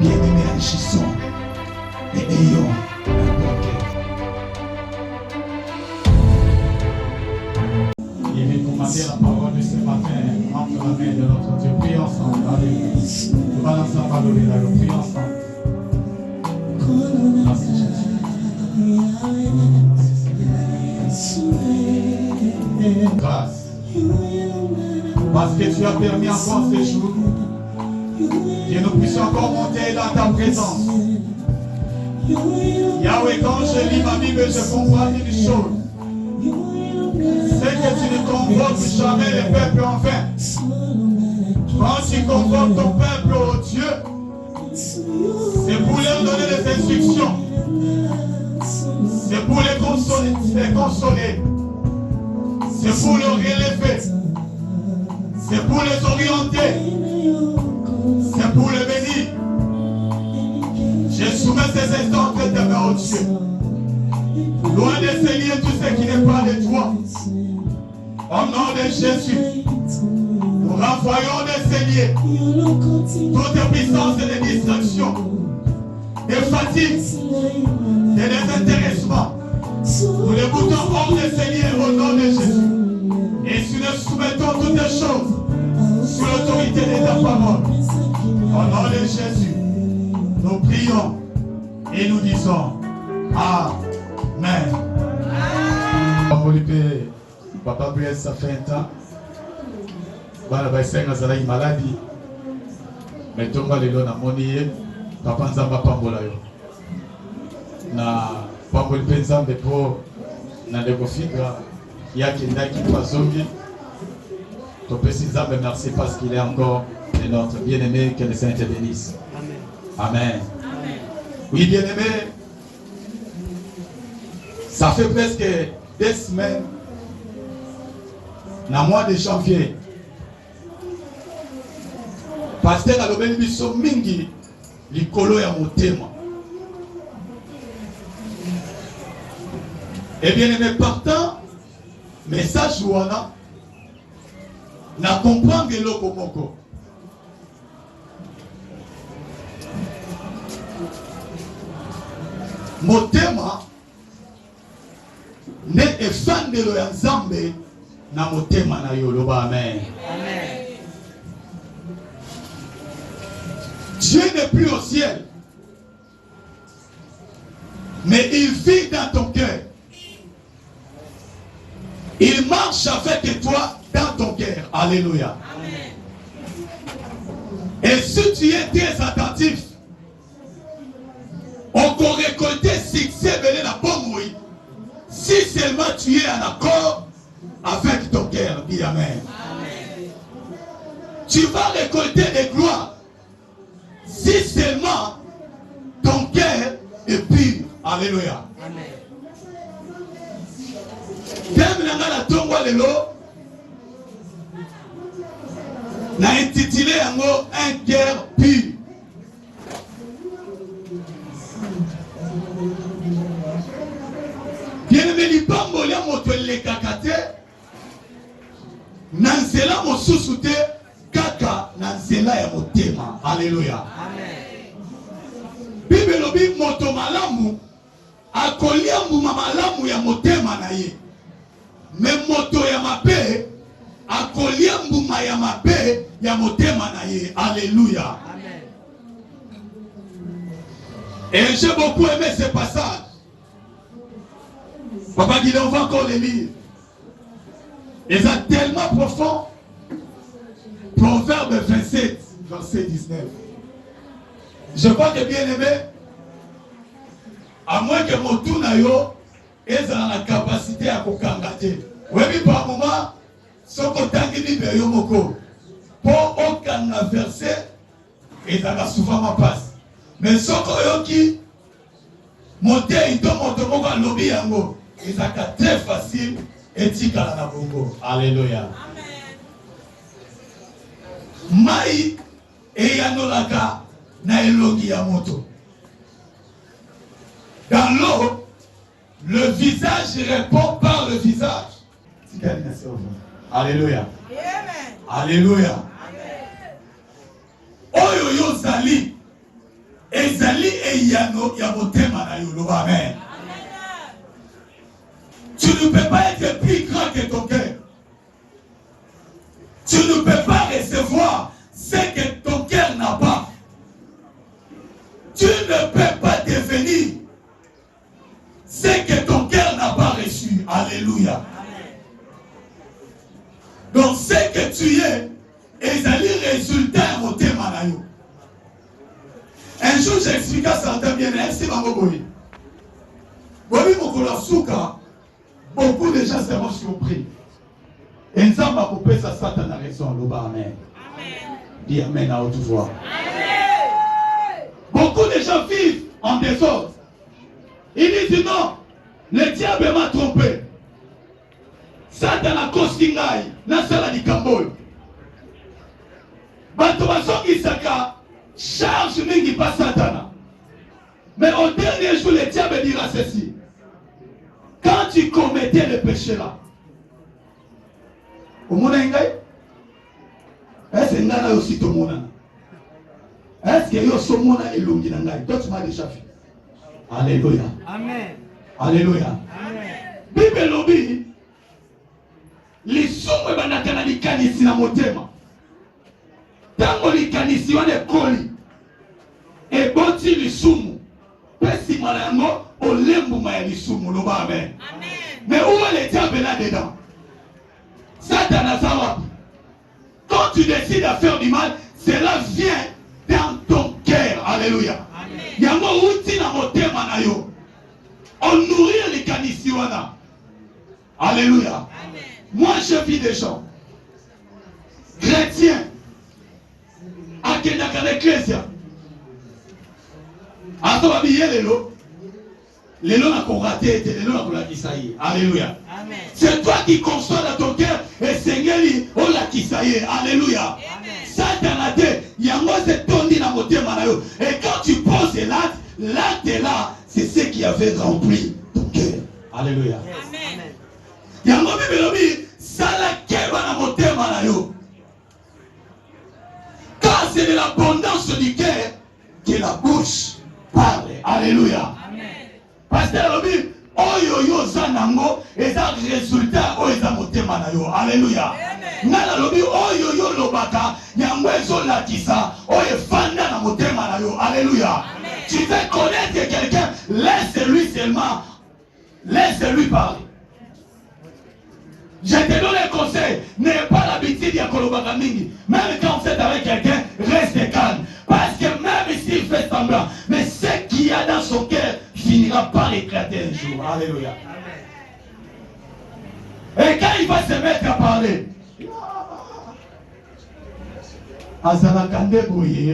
Bien-aimés, agissons et ayons un bon cœur. Il vient commencer la parole de ce matin entre la main de notre Dieu. Prions ensemble. Alléluia. Nous allons ensemble adorer là. Prions ensemble. Merci Jésus. Grâce. Parce que tu as permis encore ces jours que nous puissions encore monter dans ta présence. Yahweh, quand je lis ma Bible, je comprends une chose. C'est que tu ne convoques jamais les peuples en vain. Quand tu convoques ton peuple, oh Dieu, c'est pour leur donner des instructions. C'est pour les consoler. C'est pour les relever. C'est pour les orienter. C'est pour les bénir. Je soumets ces instants entre tes mains, oh Dieu. Loin de ces liens, tout ce qui n'est pas de toi. Au nom de Jésus, nous renvoyons de ces liens toute puissance de distraction, de fatigue, de désintéressement. Nous les boutons hors de ces liens au nom de Jésus. Et si nous soumettons toutes les choses sous l'autorité de ta parole, au nom de Jésus, nous prions et nous disons Amen. Papa Briel, ça fait un temps. Bana baïsenga zala yi maladie. Mais tomba lelo na moni papa nzamba pambola yo. Na pamboli penzambe po na ndeko figra yaki ndaki pazongi. Topesi nzambe merci parce qu'il est encore de notre bien-aimé, que le Saint te bénisse. Amen. Amen. Oui, bien-aimé, ça fait presque 2 semaines, dans le mois de janvier, pasteur alobeli biso mingi likolo ya motema. Et bien-aimé, partant, message wana, na comprendre eloko moko. Motema ne efandelo ya Nzambe na motema na yo. Loba amen. Amen. Dieu n'est plus au ciel, mais il vit dans ton cœur. Il marche avec toi dans ton cœur. Alléluia. Amen. Et si tu es très attentif, on peut récolter succès de la bonne oui. Si seulement tu es en accord avec ton cœur. Dis amen. Amen. Tu vas récolter des gloires si seulement ton cœur est pur. Alléluia. Amen. Na intitulé un cœur pur. Bien-aimé, libambo ya moto lekakate na nzela mosusu te kaka na nzela ya motema. Alléluia. Amen. Bible lobi moto malamu akolia mbuma malamu ya motema na ye. Me moto ya mabe akolia mbuma ya mabe ya motema na ye. Alléluia. Amen. Et j'ai beaucoup aimé ce passage. Papa Guilain, on va encore les lire. Et c'est tellement profond. Proverbe 27, verset 19. Je crois que bien aimé, à moins que mon tour nayo ait la capacité à kokangater. Oui, par moment, ce qu'on t'a dit, pour aucun verset, et ça va souvent ma passe. Mais ce qu'on qui monter, il doit monter mon lobby yango. Et ça très facile et tika la bongo. Alléluia. Mai et yanolaka na elogi ya moto. Dans l'eau, le visage répond par le visage. Alléluia. Amen. Alléluia. Oyo yo zali ezali eyano ya motema na yo. Loba amen. Tu ne peux pas être plus grand que ton cœur. Tu ne peux pas recevoir ce que ton cœur n'a pas. Tu ne peux pas devenir ce que ton cœur n'a pas reçu. Alléluia. Donc ce que tu es, ezali résultat motema na yo. Un jour j'explique à certains bien, merci Mamogoyi. Bobi Mokolo Souka, beaucoup de gens seront surpris. Et nous avons coupé sa Satan a raison. Loba amen. Dis amen à haute voix. Beaucoup de gens vivent en désordre. Ils disent non, le diable m'a trompé. Satan a kostingai, na sala di kambol. Bato basongi saka, charge mingi pas Satan. Mais au dernier jour, le diable dira ceci. Quand tu commettais le péché là, au monde engai, est-ce que ngana aussi tout monde? Est-ce que yo so monde elongi na ngai? Toi tu m'as déjà fait. Alléluia. Amen. Alléluia. Amen. Bible lobi, lisumu banaka na likanisi na motema. Tango likanisi wana ekoli, eboti lisumu. Pesi malango olembu ma ya lisumu. Loba amen. Amen. Mais où est le diable là-dedans? Satan a savoir. Quand tu décides de faire du mal, cela vient dans ton cœur. Alléluia. Yango uti na motema na yo. On nourrit les canisiwana. Alléluia. Moi je vis des gens chrétiens à Kenaka l'Ecclésia. Ato abiye lelo. Lelo na koraté, lelo na kolakisai. Alléluia. C'est toi qui conçois dans ton cœur et Seigneur oh la kisaye. Alléluia. Satan a dit, yango c'est tondi na motema na yo. Et quand tu poses l'acte, l'acte est là, c'est ce qui avait rempli ton cœur. Alléluia. Amen. Yango bibelobi sala keba na motema na yo. Car c'est de l'abondance du cœur que la bouche parle. Alléluia. Pasteur Lobi, oyo yo zanango, eza résultat o eza motema na yo. Alléluia. Nana lobi oyo yo lobaka, yango ezo lakisa, oyo fanda na motema na yo. Alléluia. Tu veux connaître quelqu'un, laisse-lui seulement, laisse-lui parler. Je te donne un conseil, n'aie pas l'habitude de kolobaka mingi. Même quand vous êtes avec quelqu'un, reste calme. Parce que même s'il fait semblant, mais ce qu'il y a dans son cœur finira par éclater un jour. Alléluia. Et quand il va se mettre à parler,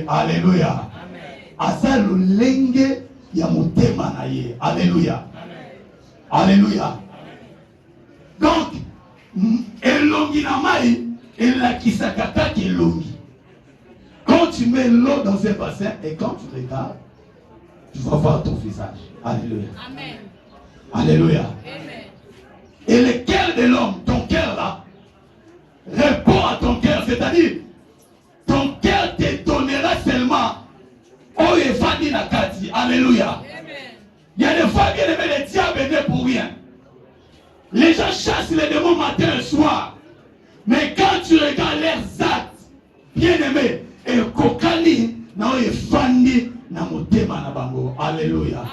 alléluia. Azalulenge ya motema na ye. Alléluia. Alléluia. Donc, elongi na mai, elakisaka kaka elongi. Quand tu mets l'eau dans un bassin et quand tu regardes, tu vas voir ton visage. Alléluia. Amen. Alléluia. Amen. Et le cœur de l'homme, ton cœur là, répond à ton cœur. C'est-à-dire, ton cœur te donnera seulement. Oh, et Fadi Nakati. Alléluia. Il y a des fois bien aimé les diables n'est pour rien. Les gens chassent les démons matin et soir. Mais quand tu regardes leurs actes, bien aimé, et kokani, na oye fandi na motema na bango. Alléluia.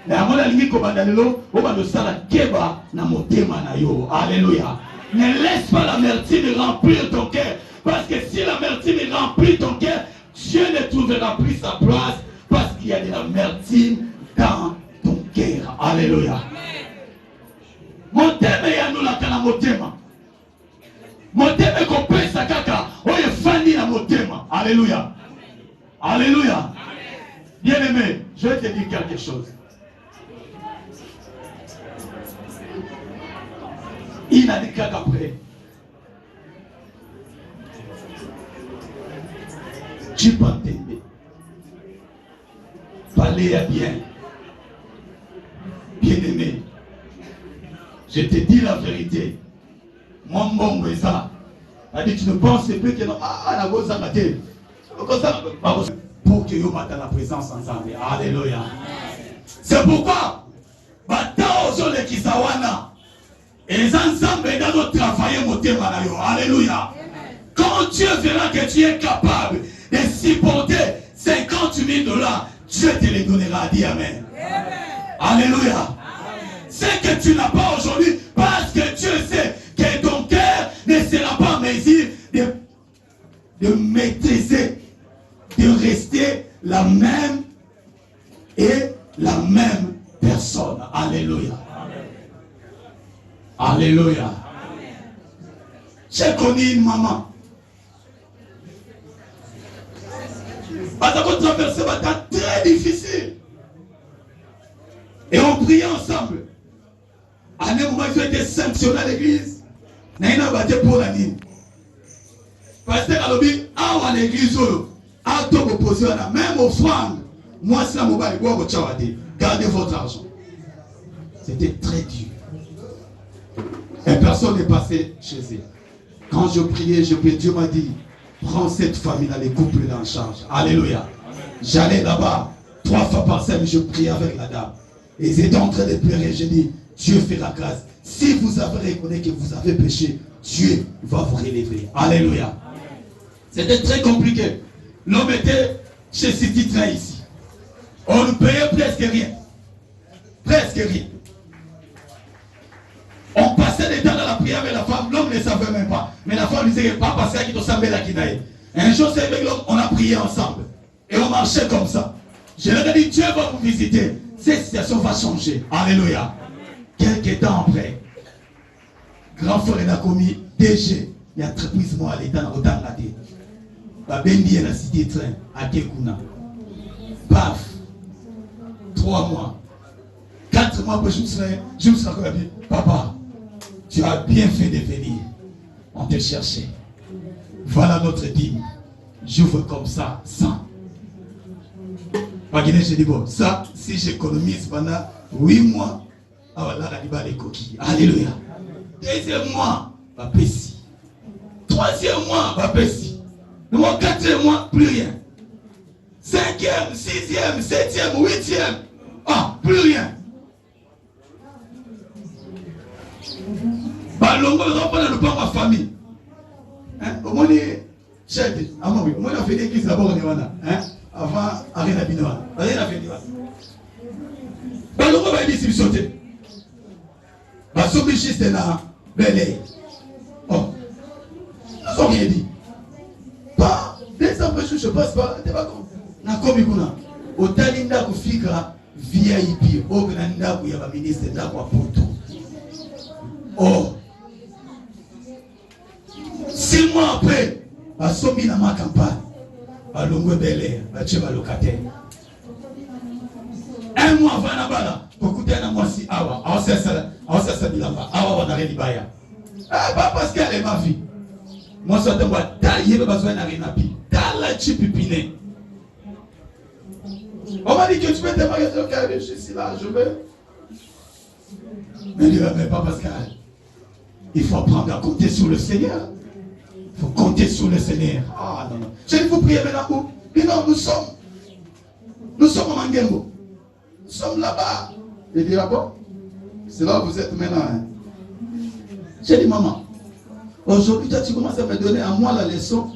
Na amona lingi ko bandalelo, o bando sala keba na motema na yo. Alléluia. Ne laisse pas l'amertume remplir ton cœur. Parce que si l'amertume remplit ton cœur, Dieu ne trouvera plus sa place. Parce qu'il y a de l'amertume dans ton cœur. Alléluia. Motema ya nulaka na motema. Motema kopesa kaka, oye fandi na motema. Alléluia. Alléluia. Bien aimé, je vais te dire quelque chose. Il n'a dit qu'après. Tu peux t'aimer. Parler à bien. Bien aimé. Je te dis la vérité. Mon bon ça. Tu ne penses plus que non. Ah, la gosse a maté. pour que vous dans la présence ensemble. Alléluia. C'est pourquoi, et les ensembles doivent travailler mon thème. Alléluia. Quand Dieu verra que tu es capable de supporter 50 000 $, Dieu te les donnera. Dis Amen. Alléluia. C'est que tu n'as pas aujourd'hui parce que Dieu sait que ton cœur ne sera pas en mesure de maîtriser, de rester la même et la même personne. Alléluia. Alléluia. J'ai connu une maman. Parce qu'on traversait un temps très difficile. Et on priait ensemble. À un moment, ils ont été sanctionnés à l'église. Ils n'ont pas été pour la ligne. Parce que à l'église, même offrande, moi, c'est la mobile, gardez votre argent. C'était très dur. Et personne n'est passé chez eux. Quand je priais, Dieu m'a dit, prends cette famille-là, les couples en charge. Alléluia. J'allais là-bas, 3 fois par semaine, je priais avec la dame. Et ils étaient en train de pleurer. J'ai dit, Dieu fait la grâce. Si vous avez reconnu que vous avez péché, Dieu va vous relever. Alléluia. C'était très compliqué. L'homme était chez City Train ici. On ne payait presque rien. Presque rien. On passait des temps dans la prière avec la femme. L'homme ne savait même pas. Mais la femme disait pas parce qu'il savait la kinaï. Un jour, c'est avec l'homme, on a prié ensemble. Et on marchait comme ça. Je leur ai dit, Dieu va vous visiter. Cette situation va changer. Alléluia. Quelques temps après, grand frère a commis DG. Il y a entreprise moi à l'état dans la tête. Babendi et la cité train à Kekuna. Paf. 3 mois. 4 mois après, je me suis encore dit, papa, tu as bien fait de venir. On te cherchait. Voilà notre dîme. J'ouvre comme ça, 100. Je dis, bon, ça, si j'économise pendant 8 mois, les coquilles. Alléluia. 2e mois, Bapessi. 3e mois, Bapessi. 4e mois, plus rien. 5e, 6e, 7e, 8e. Ah, plus rien. Balongo, on va prendre le pain à ma famille. Au moins, chef, au moins, on a fait l'église d'abord, avant, Arena Binoa. Arena Binoa. Balongo va dire si vous sautez. Basobi c'est là, belé. Oh, nous avons rien dit. Pas, dès ça, je passe pas, t'es pas con. Na komi kuna. Otalinda kufika VIP, ognanda kuyaba ministre na kwa poto. Oh. 6 mois après, basobi na ma campagne. Balongwe belé, bache balocataire. 1 mois avant la bala. Kokutana mwasi awa, awasa bilamba, awa wanare libaya. Ah, pas parce qu'elle est ma vie. Moi, ça te voit, tailler le besoin n'a rien à pire. T'as chipipine. On m'a dit que tu peux te marier, ok, je suis là, je veux. Mais Dieu, mais pas Pascal. Il faut apprendre à compter sur le Seigneur. Il faut compter sur le Seigneur. Ah non, non. Je vais vous prier maintenant. Mais non, nous sommes en Mangengo. Nous sommes là-bas. Il dit, ah bon, c'est là où vous êtes maintenant. Hein. J'ai dit, maman, aujourd'hui, tu commences à me donner à moi la leçon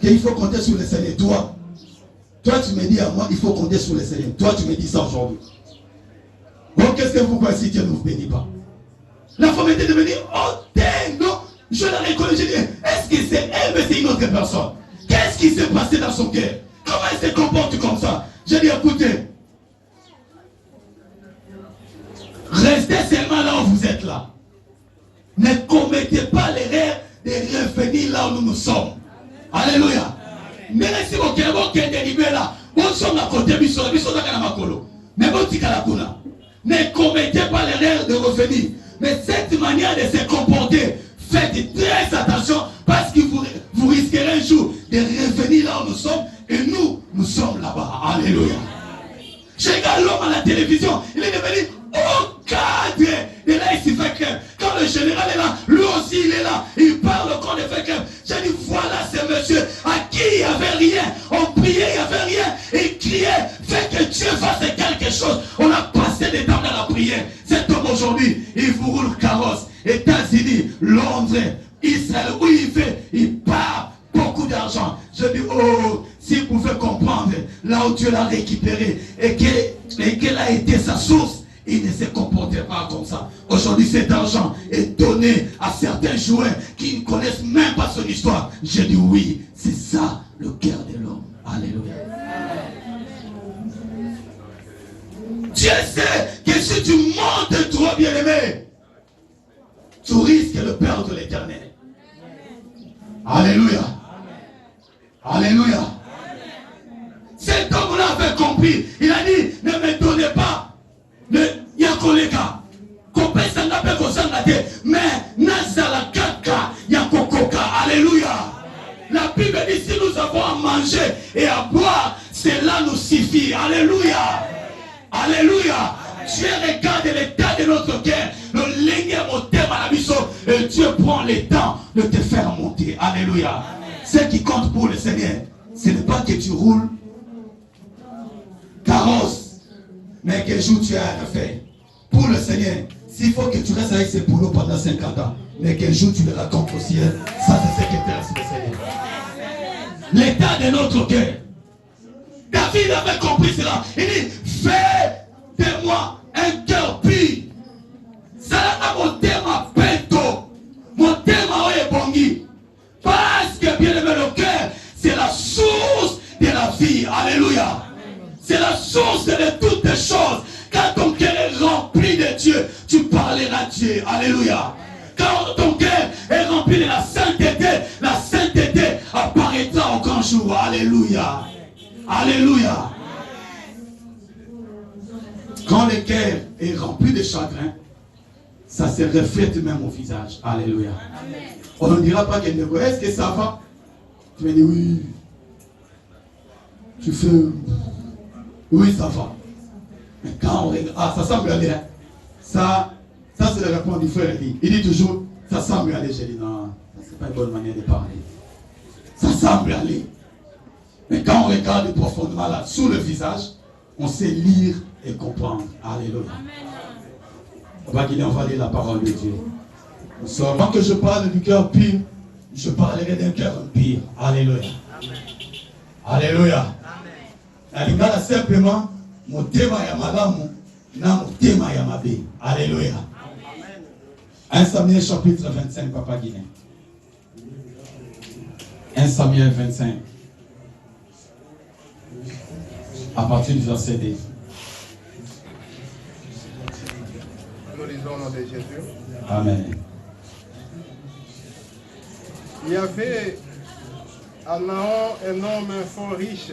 qu'il faut compter sur le Seigneur. Toi, tu me dis à moi, il faut compter sur le Seigneur. Toi, tu me dis ça aujourd'hui. Bon, qu'est-ce que vous croyez si Dieu ne vous bénit pas? La femme était devenue, oh, non, je la reconnais. J'ai dit, est-ce que c'est elle, mais c'est une autre personne? Qu'est-ce qui s'est passé dans son cœur? Comment elle se comporte comme ça? J'ai dit, écoutez, restez seulement là où vous êtes là. Ne commettez pas l'erreur de revenir là où nous sommes. Alléluia. Mais si vous avez là, vous sommes à côté de ne commettez pas l'erreur de revenir. Mais cette manière de se comporter, faites très attention parce que vous risquerez un jour de revenir là où nous sommes et nous sommes là-bas. Alléluia. Je regarde l'homme à la télévision, il est devenu au cadre de là, il s'y fait crème. Quand le général est là, lui aussi il est là, il parle au corps de fait crème. J'ai dit, voilà ce monsieur à qui il n'y avait rien. On priait, il n'y avait rien. oh, s'il pouvait comprendre là où Dieu l'a récupéré et quelle a été sa source, il ne se comportait pas comme ça. Aujourd'hui, cet argent est donné à certains joueurs qui ne connaissent même pas son histoire. Je dis oui, c'est ça le cœur de l'homme. Alléluia. Dieu sait que si tu montes trop, bien aimé, tu risques de perdre l'éternel. Alléluia. Alléluia. Cet homme-là avait compris. Il a dit, ne me donnez pas le Yakoleka. Mais Nazala Kaka Yakokoka. Alléluia. La Bible dit, si nous avons à manger et à boire, cela nous suffit. Alléluia. Alléluia. Dieu regarde l'état de notre cœur. Le légué au thème à la mission. Et Dieu prend le temps de te faire monter. Alléluia. Ce qui compte pour le Seigneur, ce n'est pas que tu roules carrosse, mais quel jour tu as à faire. Pour le Seigneur, s'il faut que tu restes avec ces boulots pendant 50 ans, mais quel jour tu le racontes au ciel, ça c'est ce qui intéresse le Seigneur. L'état de notre cœur. David avait compris cela. Il dit, fais de moi un cœur pur. Ça là mon thème à Pento. Mon thème à Ebongi. Parce que bien aimé le cœur, c'est la source de la vie. Alléluia. C'est la source de toutes les choses. Quand ton cœur est rempli de Dieu, tu parleras de Dieu. Alléluia. Quand ton cœur est rempli de la sainteté apparaîtra au grand jour. Alléluia. Alléluia. Quand le cœur est rempli de chagrin, ça se reflète même au visage. Alléluia. On ne dira pas qu'elle ne voit. Est-ce que ça va? Tu vas dire oui. Tu fais oui, ça va. Mais quand on regarde, ah, ça semble aller. Hein? Ça c'est la réponse du frère. Il dit toujours, ça semble aller. J'ai dit non, c'est pas une bonne manière de parler. Ça semble aller. Mais quand on regarde profondément là, sous le visage, on sait lire et comprendre. Alléluia. On va lire la parole de Dieu. Avant que je parle du cœur pur, je parlerai d'un cœur pur. Alléluia. Alléluia. Alléluia. Simplement, mon thème est malamu, mon thème est mabe. Alléluia. 1 Samuel chapitre 25, Papa Guinéen. 1 Samuel 25. À partir du verset 2. Nous lisons au nom de Jésus. Amen. Il y avait à Naon un homme fort riche,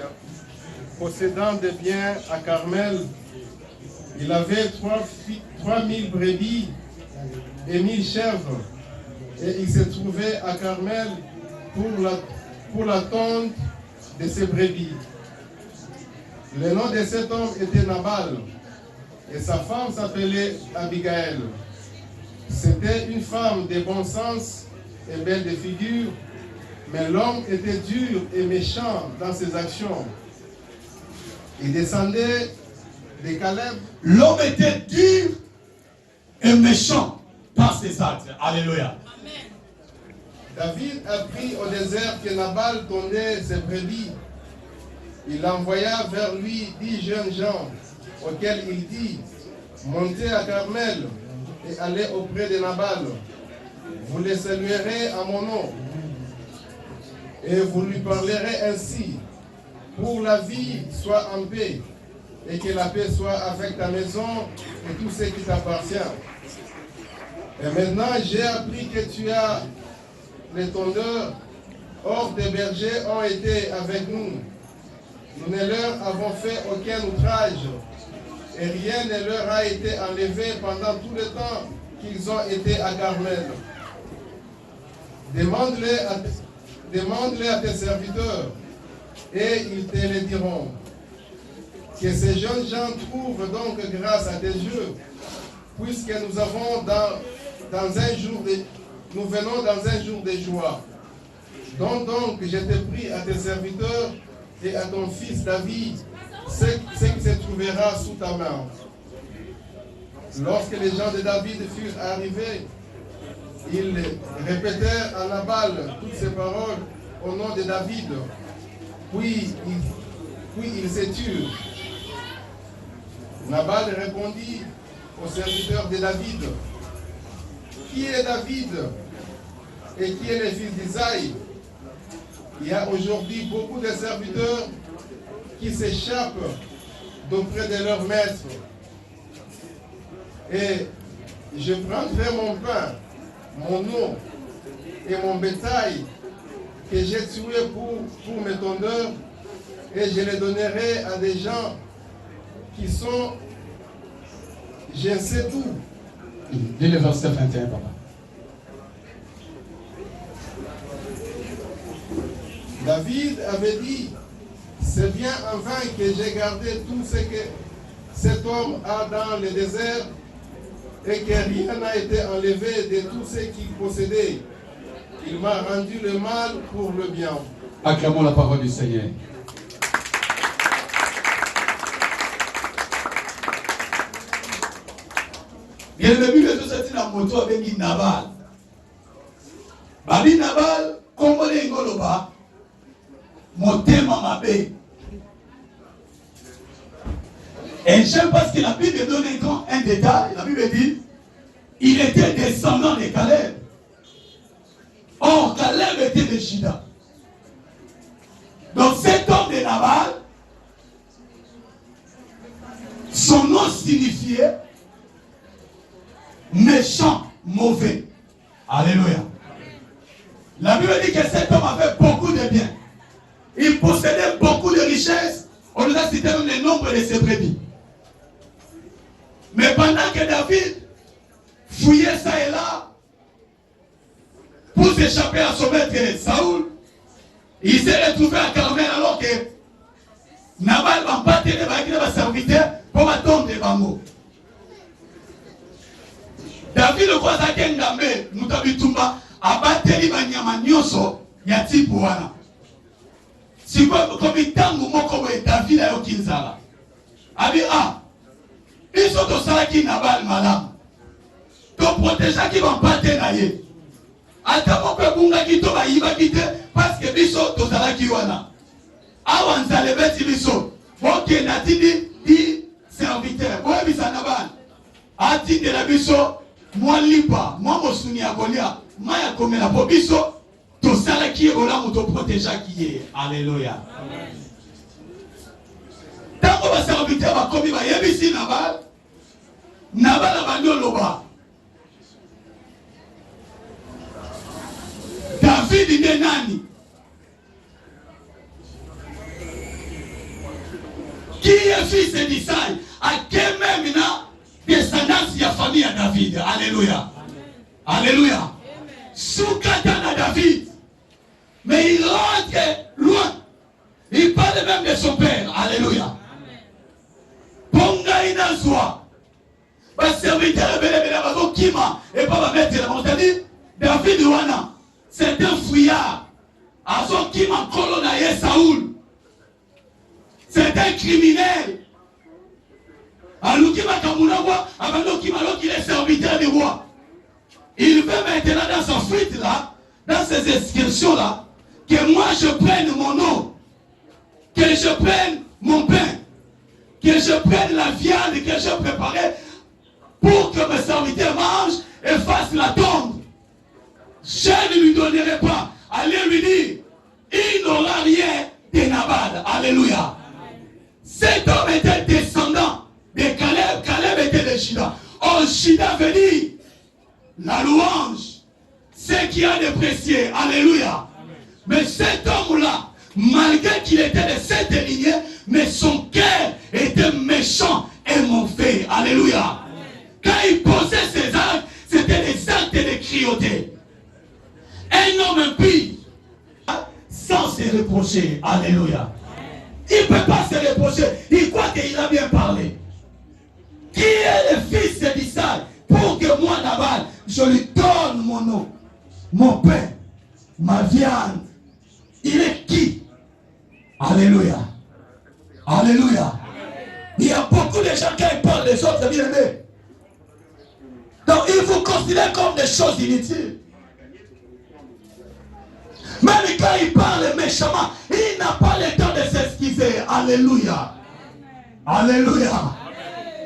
possédant des biens à Carmel. Il avait 3000 brebis et 1000 chèvres. Et il se trouvait à Carmel pour la tonte de ses brebis. Le nom de cet homme était Nabal. Et sa femme s'appelait Abigail. C'était une femme de bon sens et belle de figure, mais l'homme était dur et méchant dans ses actions. Il descendait de Caleb. L'homme était dur et méchant par ses actes. Alléluia. David apprit au désert que Nabal tondait ses brebis. Il envoya vers lui 10 jeunes gens, auxquels il dit, montez à Carmel et allez auprès de Nabal. Vous le saluerez à mon nom et vous lui parlerez ainsi. Pour la vie, sois en paix et que la paix soit avec ta maison et tout ce qui t'appartient. Et maintenant, j'ai appris que tu as les tondeurs. Or, des bergers ont été avec nous. Nous ne leur avons fait aucun outrage et rien ne leur a été enlevé pendant tout le temps qu'ils ont été à Carmel. Demande-les à tes serviteurs et ils te le diront. Que ces jeunes gens trouvent donc grâce à tes yeux, puisque nous venons dans un jour de joie. Donc je te prie à tes serviteurs et à ton fils David, ce qui se trouvera sous ta main. Lorsque les gens de David furent arrivés, ils répétèrent à Nabal toutes ces paroles au nom de David. puis il se tue. Nabal répondit au serviteur de David, qui est David et qui est le fils d'Isaïe? Il y a aujourd'hui beaucoup de serviteurs qui s'échappent d'auprès de leur maître. Et je prendrai mon pain, mon eau et mon bétail que j'ai tué pour mes tondeurs et je les donnerai à des gens qui sont, je ne sais où. Dis le verset 21, papa. David avait dit, c'est bien en vain que j'ai gardé tout ce que cet homme a dans le désert et que rien n'a été enlevé de tout ce qu'il possédait. Il m'a rendu le mal pour le bien. Acclamons la parole du Seigneur. Il y a le but de sortir la moto avec Nabal. Babi Nabal, Congolais Ngoloba, Motema Mabé. Et j'aime parce que la Bible donne un détail. La Bible dit, il était descendant de Caleb. Or, Caleb était de Juda. Donc cet homme de Nabal, son nom signifiait méchant, mauvais. Alléluia. La Bible dit que cet homme avait beaucoup de biens. Il possédait beaucoup de richesses. On nous a cité même le nombre de ses brebis. Mais pendant que David fouillait ça et là pour s'échapper à son maître Saoul, il s'est retrouvé à Carmel alors que Nabal va pas tenir les serviteurs pour attendre les bambous. David le croise à Kengambe, Moutabitumba, a battu Banyama Nyoso, Yati Pouana. Si vous comme il tango moko David a eu Kinzala. Abi ils sont au salaki Nabal madame. Donc protéger qui vont pas tenailler. Attends que bunga qui toba iba quitte parce que biso to salaki wana. Awanza le beti biso. Ok natidi di serviteur. Ouais bisa Nabal. Ati de la biso. Moi lipa, moi mosuni ya kolia, maya komela po biso, to sala ki ola moto protéger qui est. Alléluia. Amen. Tango ba serviteur ba komi ba yebisi Nabal. Nabal ba ndoloba. David ne nani? Qui est fils d'Isaïe? À quel même descendance de la famille de David. Alléluia. Amen. Alléluia. Soukatana David. Mais il rentre loin. Il parle même de son père. Alléluia. Ponga inazwa. Va serviteur de Kima et pas va mettre la montagne. David Wana. C'est un fouillard. Azo Kima Kolonaye Saoul. C'est un criminel. Il est serviteur du roi. Il veut maintenant dans sa fuite là, dans ses inscriptions là, que moi je prenne mon eau, que je prenne mon pain, que je prenne la viande que j'ai préparée pour que mes serviteurs mangent et fassent la tombe. Je ne lui donnerai pas. Allez lui dire, il n'aura rien de Nabal. Alléluia. Cet homme était descendant de Caleb. Caleb était de Juda. Oh, Juda veut dire la louange, ce qui a de précieux. Alléluia. Amen. Mais cet homme-là, malgré qu'il était de cette lignée, mais son cœur était méchant et mauvais. Alléluia. Amen. Quand il posait ses actes, c'était des actes de cruauté. Un homme impie, sans se reprocher. Alléluia. Il ne peut pas se reprocher. Il croit qu'il a bien parlé. Qui est le fils d'Isaïe pour que moi, Nabal, je lui donne mon eau, mon pain, ma viande. Il est qui? Alléluia. Alléluia. Il y a beaucoup de gens qui parlent des autres, bien aimés. Donc il vous considère comme des choses inutiles. Même quand il parle méchamment, il n'a pas le temps Alléluia. Alléluia.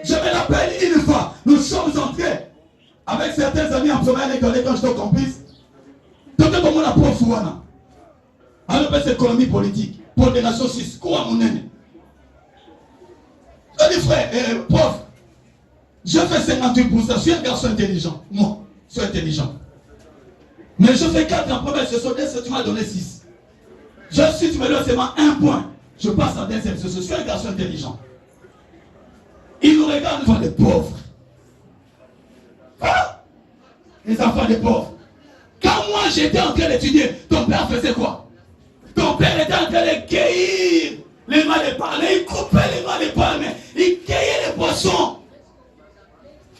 Je me rappelle une fois, nous sommes entrés avec certains amis en première école quand j'étais au campus. Donc, comme on a prof, alors c'est économie politique, pour des nations suisses, quoi mon aîné? Je dis frère, prof, je fais 58%, je suis un garçon intelligent. Moi, je suis intelligent. Mais je fais 4 en première session, tu m'as donné 6. Je suis, tu me donnes seulement 1 point. Je passe en deuxième session, je suis un garçon intelligent. Il nous regarde devant les pauvres. Ah, les enfants des pauvres. Quand moi j'étais en train d'étudier, ton père faisait quoi? Ton père était en train de cueillir les mains de palmes, il coupait les mains de palmes, il cueillait les poissons.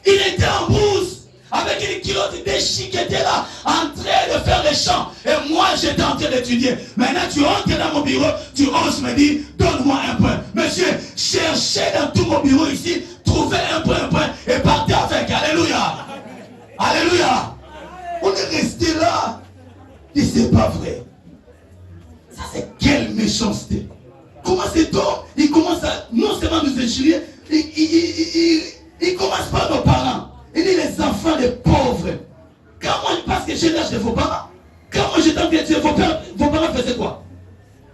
Il était en brousse, avec une culotte déchirée qui était là, en train de faire les champs. Et moi j'étais en train d'étudier. Maintenant tu entres dans mon bureau, tu oses me dire, donne-moi un point. Monsieur, cherchez dans tout mon bureau ici, trouvez un point, et partez avec. Alléluia. Alléluia. On est resté là. Et c'est pas vrai. Ça c'est quelle méchanceté. Comment c'est-on? Il commence à non seulement nous injurier, il commence par nos parents. Il dit les enfants des pauvres. Comment, parce que j'ai l'âge de vos parents. Quand moi j'étais en train de dire, vos parents faisaient quoi?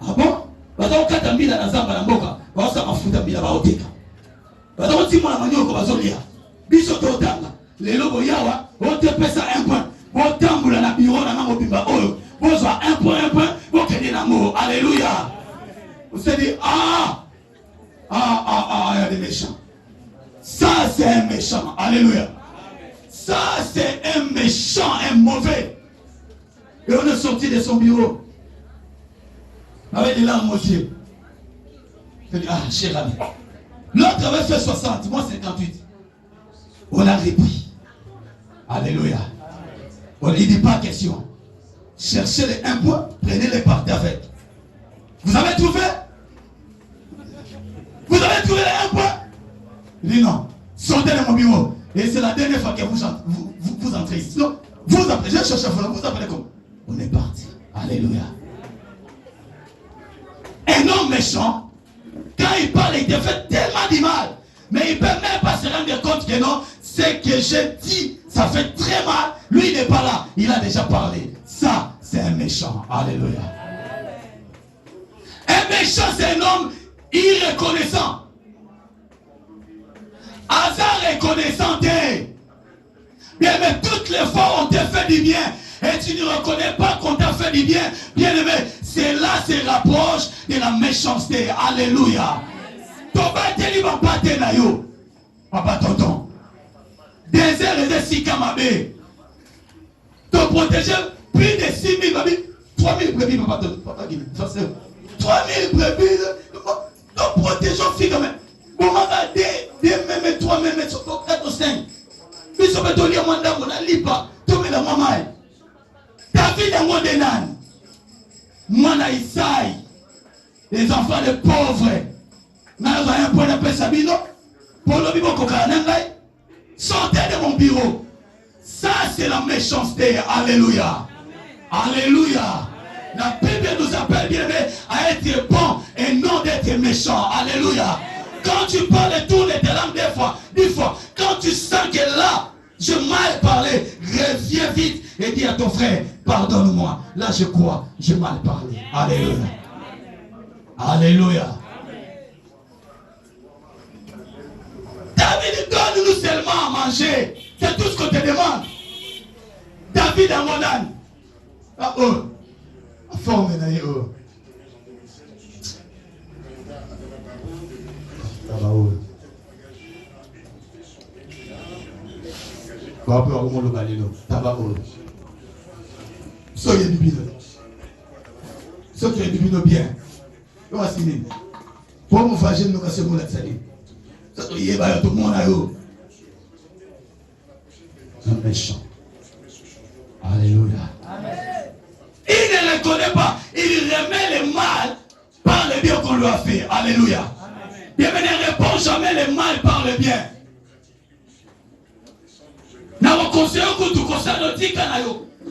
Ah bon? Badao kata mbila na zamba na mboka, baosa mafuta mbila baoteka. Badao timo na manyoko bazolia. Biso totanga. Lelo boyawa, ote pesa 1 point. Botambula na biro na mango bimba oyo. Bozwa 1 point, bokende na mo. Alléluia. Vous se dit, il y a des méchants. Ça c'est un méchant. Alléluia. Ça c'est un méchant, un mauvais. Et on est sorti de son bureau avec des larmes aux yeux. Je dis, cher ami. L'autre avait fait 60, moi 58. On a repris. Alléluia. On ne dit pas question. Cherchez les 1 point, prenez-les, partez avec. Vous avez trouvé? Vous avez trouvé les 1 point? Il dit non. Sortez de mon bureau. Et c'est la dernière fois que vous entrez ici. Non, vous appelez, je cherche à vous appelez comme. On est parti. Alléluia. Un homme méchant, quand il parle, il te fait tellement du mal. Mais il ne peut même pas se rendre compte que non, ce que j'ai dit, ça fait très mal. Lui, il n'est pas là. Il a déjà parlé. Ça, c'est un méchant. Alléluia. Un méchant, c'est un homme irreconnaissant. Hasard reconnaissant. Bien, mais toutes les fois on t'a fait du bien et tu ne reconnais pas qu'on t'a fait du bien, bien aimé, c'est là se rapproche de la méchanceté. Alléluia. Toba teli papa tenayo. Papa tonton. Des heures et des 6 kamabé. Te protéger plus de 6 000 babi. 3 000 brebis, papa qui 3 000 brebis. Te protégeons fille quand même. Bon, des même 3 même 4 ou 5. Puis on peut te lire mon dame, on a lipa. Tu mets la maman. David est moi de nan. Moi na Isaïe. Les enfants des pauvres. N'a un point de paix sabino. Pour le bibo kokanangai. Sortez de mon bureau. Ça c'est la méchanceté. Alléluia. Alléluia. La Bible nous appelle bien à être bon et non d'être méchant. Alléluia. Quand tu parles, tourne tes langues des fois. Quand tu sens que là, je mal parlé, reviens vite et dis à ton frère, pardonne-moi. Là, je crois, j'ai mal parlé. Alléluia. Alléluia. David, donne-nous seulement à manger. C'est tout ce qu'on te demande. David à mon âne. Ah oh. Forme d'ailleurs. Oh. Tabaou. Papa, on va le balino. Tabaou. Soyez bibino. Soyez bibino bien. On va signer. Pour mon frère, nous casser mon latsali. Ça doit y être tout le monde à eux. Un méchant. Alléluia. Amen. Il ne le connaît pas. Il remet le mal par le bien qu'on lui a fait. Alléluia. Il ne répond jamais le mal par le bien. Na conseil que tu conseilles de dire que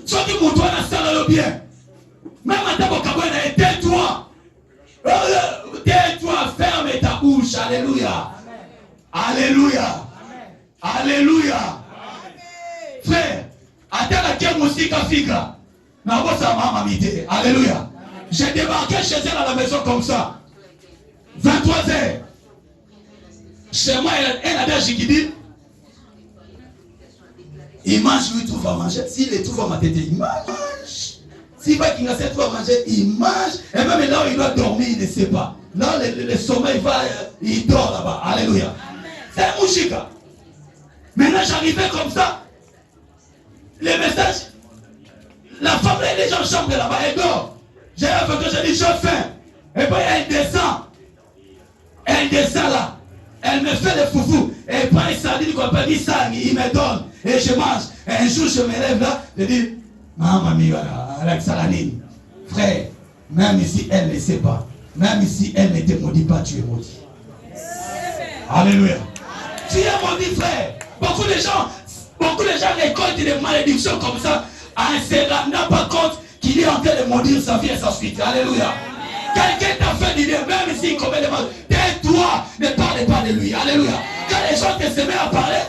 tu as dit mon toit na salle le bien. Même à ta boca bonne, tais-toi. Tais-toi, Alléluia. Alléluia. Alléluia. Frère, attends la quelle musique Africa. Alléluia. J'ai débarqué chez elle à la maison comme ça. 23h. Chez moi, elle a dit qui dit il mange, lui trouve à manger. S'il les trouve à ma tête, il mange. S'il va qu'il a cette fois à manger, il mange. Et même là où il doit dormir, il ne sait pas. Là, le sommeil va, il dort là-bas. Alléluia. C'est un mouchika. Maintenant, j'arrivais comme ça. Les messages. La femme, elle est déjà en chambre là-bas, elle dort. J'ai un peu que j'ai dit, j'ai faim. Et puis elle descend. Elle descend là. Elle me fait le foufou. Et puis elle s'en dit qu'on peut dire ça, il me donne. Et je mange. Et un jour, je me lève là, je dis, maman, avec Salanine. Frère, même ici, elle ne sait pas. Même ici, elle ne te maudit pas, tu es maudit. Alléluia. Tu es maudit, frère. Beaucoup de gens récoltent des malédictions comme ça en ne se rendant pas compte qu'il est en train de maudire sa vie et sa suite. Alléluia. Quelqu'un t'a fait du bien, même s'il commet des mal. Tais-toi, ne parle pas de lui. Alléluia. Quand les gens te se mettent à parler,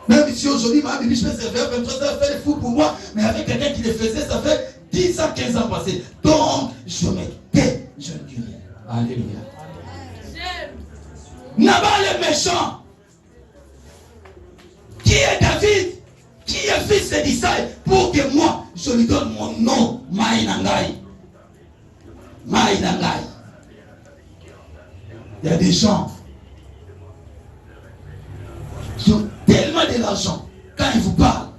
même si aujourd'hui, ma Bible, je fais 23 ans, ça fait le fou pour moi, mais avec quelqu'un qui le faisait, ça fait 10 ans, 15 ans passés. Donc, je me tais, je ne dis rien. Alléluia. Nabal est méchant. Qui est David? Qui est fils d'Isaïe? Pour que moi, je lui donne mon nom, Maïnangaï. Maïnangaï. Il y a des gens qui ont tellement de l'argent. Quand il vous parle,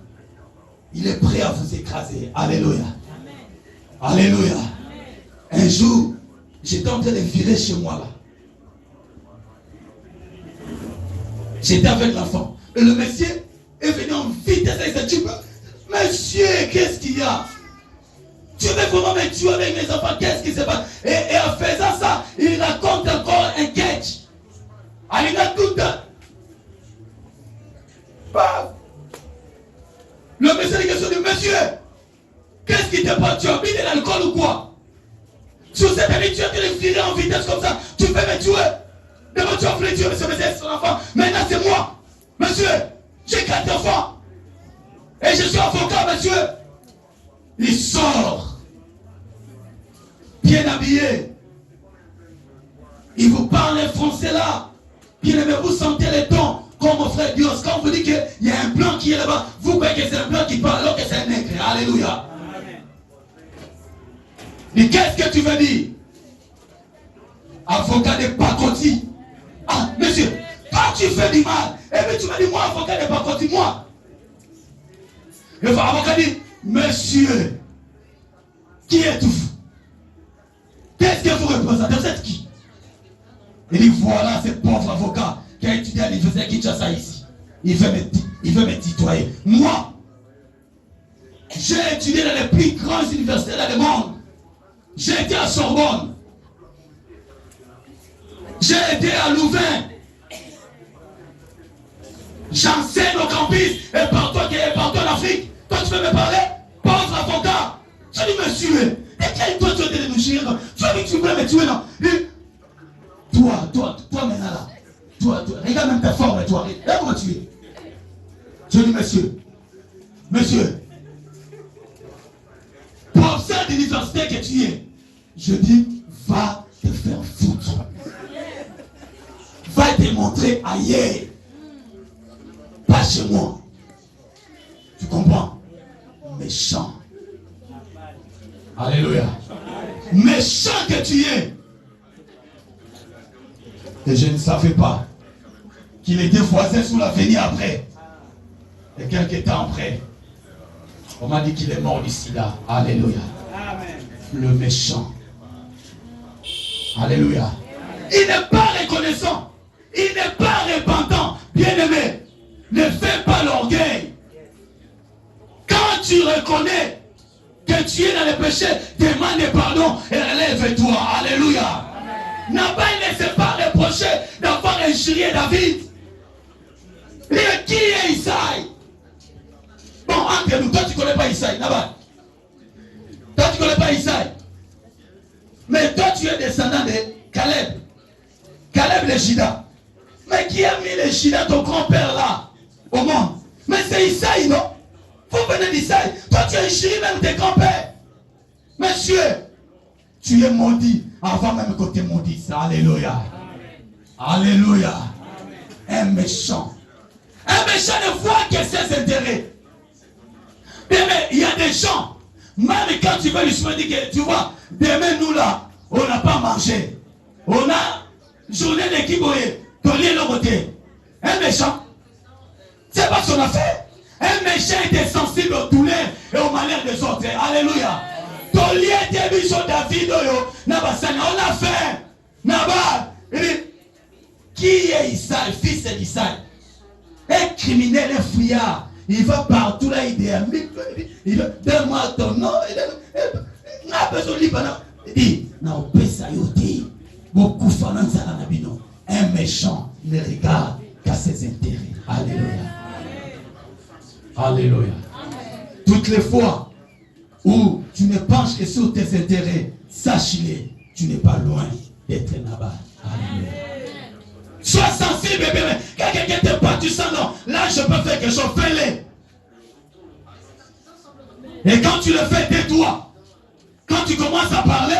il est prêt à vous écraser. Alléluia. Alléluia. Un jour, j'étais en train de virer chez moi là. J'étais avec l'enfant. Et le monsieur est venu en vitesse avec cette tube. Monsieur, qu'est-ce qu'il y a? Tu veux vraiment me tuer avec mes enfants? Qu'est-ce qui se passe? Et en faisant ça, il raconte encore un catch. Il a tout. Le monsieur dit, monsieur, qu'est-ce qui te passe? Tu as mis de l'alcool ou quoi? Sur cette année, tu as te le virer en vitesse comme ça. Tu peux me tuer. D'abord, tu as voulu tuer monsieur, c'est son enfant. Maintenant, c'est moi. Monsieur, j'ai 4 enfants. Et je suis avocat, monsieur. Il sort. Bien habillé. Il vous parle français là. Bien aimé, vous sentez les tons. Comme mon frère Dios, quand on vous dit qu'il y a un blanc qui est là-bas, vous croyez que c'est un blanc qui parle alors que c'est un nègre. Alléluia. Mais qu'est-ce que tu veux dire? Avocat de pacotille. Ah, monsieur, toi tu fais du mal. Et puis tu me dis, moi, avocat de pacotille, moi. Le avocat dit, monsieur, qui êtes-vous? Qu'est-ce que vous représentez? Vous êtes qui? Il dit, voilà ce pauvre avocat qui a étudié à l'université qui tient ça ici. Il veut me tutoyer. Moi, j'ai étudié dans les plus grandes universités dans le monde. J'ai été à Sorbonne. J'ai été à Louvain. J'enseigne au campus et partout en Afrique. Toi tu veux me parler? Pauvre avocat. Je dis monsieur, et quel toi tu veux te nous chier? Tu as dit que tu voulais me tuer, non? Toi maintenant là. Toi, regarde même ta forme, toi. Regarde comment tu es. Je dis monsieur, professeur d'université que tu es, je dis, va te faire foutre. Va te montrer ailleurs. Pas chez moi. Tu comprends? Méchant. Alléluia. Méchant que tu es. Et je ne savais pas qu'il était voisin sous l'avenir après. Et quelques temps après, on m'a dit qu'il est mort du sida. Alléluia. Amen. Le méchant. Alléluia. Il n'est pas reconnaissant. Il n'est pas repentant. Bien-aimé, ne fais pas l'orgueil. Quand tu reconnais que tu es dans le péché, demande pardon et relève-toi. Alléluia. Nabal ne s'est pas reproché d'avoir injurié David. Et qui est Isaïe? Bon, entre nous, toi tu ne connais pas Isaïe, Nabal. Toi tu ne connais pas Isaïe. Mais toi tu es descendant de Caleb. Caleb le Juda. Mais qui a mis le Juda, ton grand-père là, au monde? Mais c'est Isaïe, non? Vous venez d'Isaïe. Toi, tu es chéri même tes grands-pères. Monsieur, tu es maudit avant même que tu es maudit. Alléluia. Alléluia. Un méchant. Un méchant ne voit que ses intérêts. Mais il y a des gens, même quand tu veux lui dire que tu vois, demain nous là, on n'a pas mangé. On a journée d'équipe, ton lien le côté. Un méchant, c'est pas ce qu'on a fait. Un méchant était sensible aux douleurs et aux malheurs des autres. Alléluia. Ton lien était mis sur David, on a fait. Nabal, qui est Isaïe, fils d'Isaïe? Un criminel, un fouillard. Il va partout là, il dit, donne-moi ton nom. Il n'a besoin de lui. Il dit, un méchant ne regarde qu'à ses intérêts. Alléluia. Alléluia. Toutes les fois où tu ne penches que sur tes intérêts, sache-le, tu n'es pas loin d'être Nabal. Alléluia. Sois sensible, bébé. Quand quelqu'un te bat, tu sens non. Là, je peux faire quelque chose. Fais-le. Et quand tu le fais, tais-toi. Quand tu commences à parler,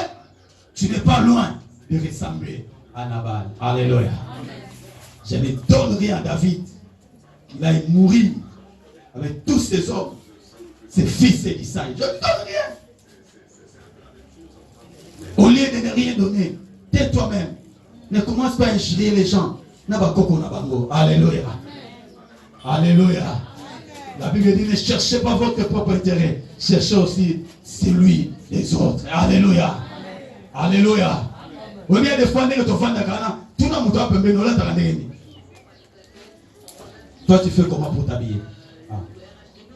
tu n'es pas loin de ressembler à Nabal. Alléluia. Je ne donne rien à David. Il a mouru avec tous ses hommes, ses fils et d'Isaïe. Je ne donne rien. Au lieu de ne rien donner, tais-toi-même. Ne commence pas à injurier les gens. Alléluia. Alléluia. La Bible dit, ne cherchez pas votre propre intérêt. Cherchez aussi celui des autres. Alléluia. Alléluia. Au lieu de faire des fois, toi, tu fais comment pour t'habiller?